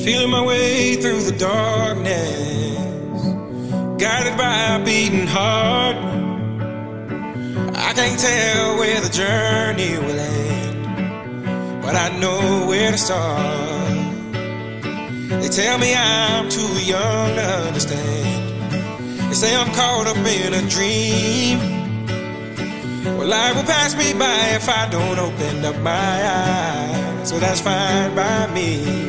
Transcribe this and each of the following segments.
Feeling my way through the darkness, guided by a beating heart. I can't tell where the journey will end, but I know where to start. They tell me I'm too young to understand. They say I'm caught up in a dream. Well, life will pass me by if I don't open up my eyes. So that's fine by me.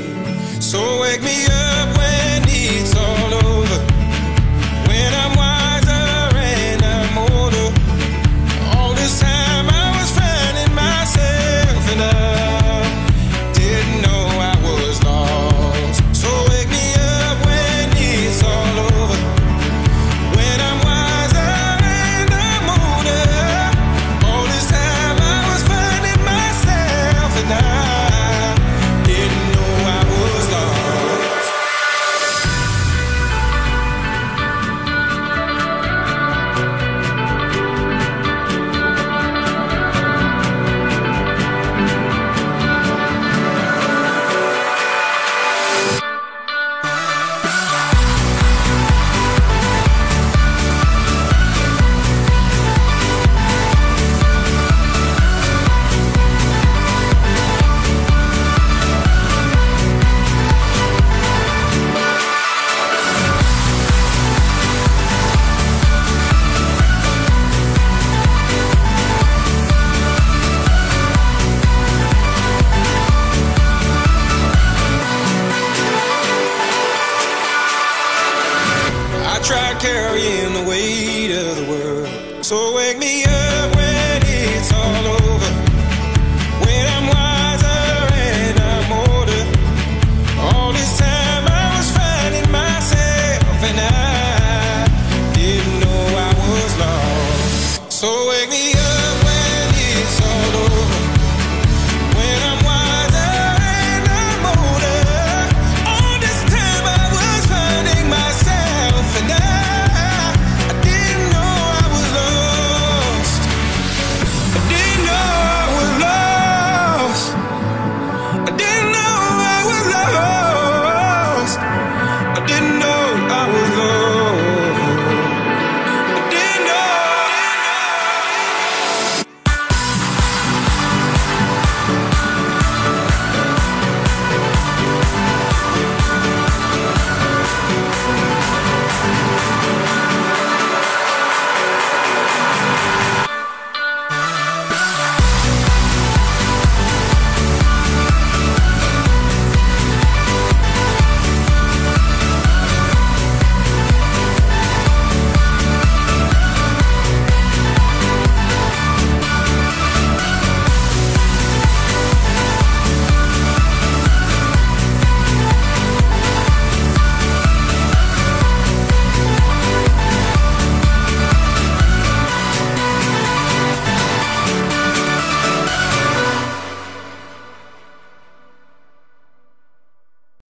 So wake me up when it's all over, when I'm wiser and I'm older. All this time I was finding myself and I didn't know I was lost. So wake me up when it's all over, when I'm wiser and I'm older. All this time I was finding myself and I didn't know I was lost. I tried carrying the weight of the world. So wake me up